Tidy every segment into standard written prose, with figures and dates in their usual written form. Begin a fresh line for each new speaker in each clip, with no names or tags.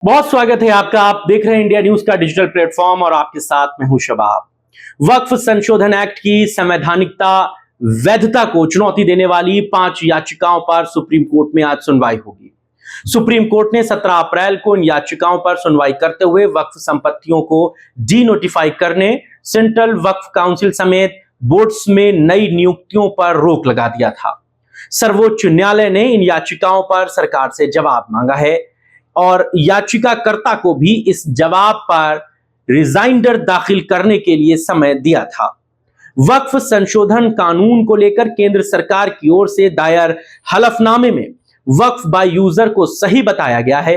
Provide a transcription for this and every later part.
बहुत स्वागत है आपका। आप देख रहे हैं इंडिया न्यूज का डिजिटल प्लेटफॉर्म और आपके साथ मैं हूं शबाब। वक्फ संशोधन एक्ट की संवैधानिकता वैधता को चुनौती देने वाली 5 याचिकाओं पर सुप्रीम कोर्ट में आज सुनवाई होगी। सुप्रीम कोर्ट ने 17 अप्रैल को इन याचिकाओं पर सुनवाई करते हुए वक्फ संपत्तियों को डी नोटिफाई करने, सेंट्रल वक्फ काउंसिल समेत बोर्ड्स में नई नियुक्तियों पर रोक लगा दिया था। सर्वोच्च न्यायालय ने इन याचिकाओं पर सरकार से जवाब मांगा है और याचिकाकर्ता को भी इस जवाब पर रिजाइंडर दाखिल करने के लिए समय दिया था। वक्फ संशोधन कानून को लेकर केंद्र सरकार की ओर से दायर हलफनामे में वक्फ बाय यूजर को सही बताया गया है।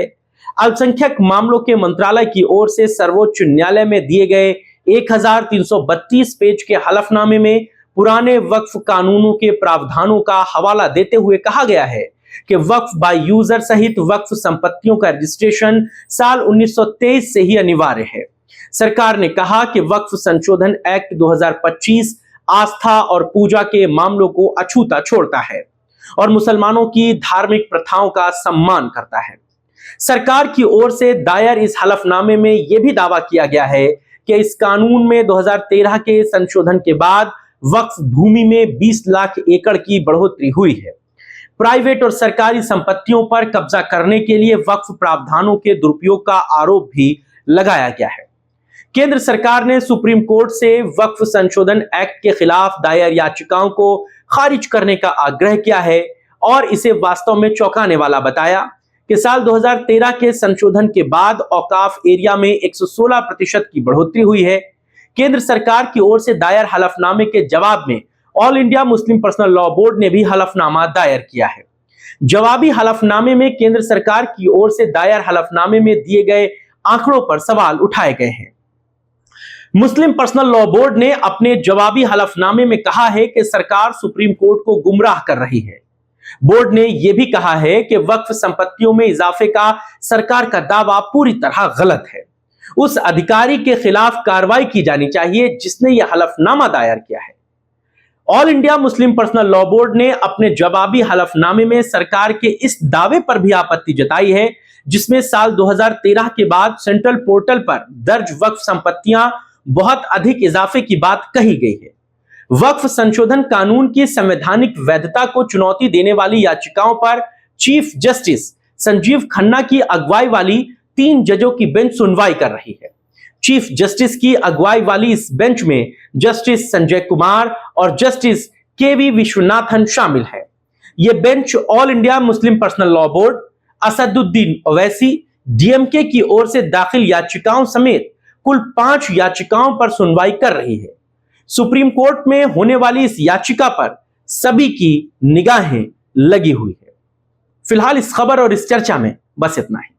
अल्पसंख्यक मामलों के मंत्रालय की ओर से सर्वोच्च न्यायालय में दिए गए 1332 पेज के हलफनामे में पुराने वक्फ कानूनों के प्रावधानों का हवाला देते हुए कहा गया है कि वक्फ बाय यूजर सहित वक्फ संपत्तियों का रजिस्ट्रेशन साल 1923 से ही अनिवार्य है। सरकार ने कहा कि वक्फ संशोधन एक्ट 2025 आस्था और पूजा के मामलों को अछूता छोड़ता है और मुसलमानों की धार्मिक प्रथाओं का सम्मान करता है। सरकार की ओर से दायर इस हलफनामे में यह भी दावा किया गया है कि इस कानून में 2013 के संशोधन के बाद वक्फ भूमि में 20 लाख एकड़ की बढ़ोतरी हुई है। प्राइवेट और सरकारी संपत्तियों पर कब्जा करने के लिए वक्फ प्रावधानों के दुरुपयोग का आरोप भी लगाया गया है। केंद्र सरकार ने सुप्रीम कोर्ट से वक्फ संशोधन एक्ट के खिलाफ दायर याचिकाओं को खारिज करने का आग्रह किया है और इसे वास्तव में चौंकाने वाला बताया कि साल 2013 के संशोधन के बाद औकाफ एरिया में 116% की बढ़ोतरी हुई है। केंद्र सरकार की ओर से दायर हलफनामे के जवाब में all India Muslim personal law board ने भी हलफनामा दायर किया है। जवाबी हलफनामे में केंद्र सरकार की ओर से दायर हलफनामे में दिए गए आंकड़ों पर सवाल उठाए गए हैं। मुस्लिम पर्सनल लॉ बोर्ड ने अपने जवाबी हलफनामे में कहा है कि सरकार सुप्रीम कोर्ट को गुमराह कर रही है। बोर्ड ने यह भी कहा है कि वक्फ संपत्तियों में इजाफे का सरकार का दावा पूरी तरह गलत है। उस अधिकारी के खिलाफ कार्रवाई की जानी चाहिए जिसने यह हलफनामा दायर किया है। All India Muslim personal law board ने अपने जवाबी हलफनामे में सरकार के इस दावे पर भी आपत्ति जताई है जिसमें साल 2013 के बाद सेंट्रल पोर्टल पर दर्ज वक्फ संपत्तियां बहुत अधिक इजाफे की बात कही गई है। वक्फ संशोधन कानून की संवैधानिक वैधता को चुनौती देने वाली याचिकाओं पर चीफ जस्टिस संजीव खन्ना की अगुवाई वाली 3 जजों की बेंच सुनवाई कर रही है। चीफ जस्टिस की अगुवाई वाली इस बेंच में जस्टिस संजय कुमार और जस्टिस केवी विश्वनाथन शामिल है। यह bench all India Muslim personal law board, Asaduddin Owaisi, DMK की ओर से दाखिल याचिकाओं समेत कुल 5 याचिकाओं पर सुनवाई कर रही है। सुप्रीम कोर्ट में होने वाली इस याचिका पर सभी की निगाहें लगी हुई है। फिलहाल इस खबर और इस चर्चा में बस इतना ही।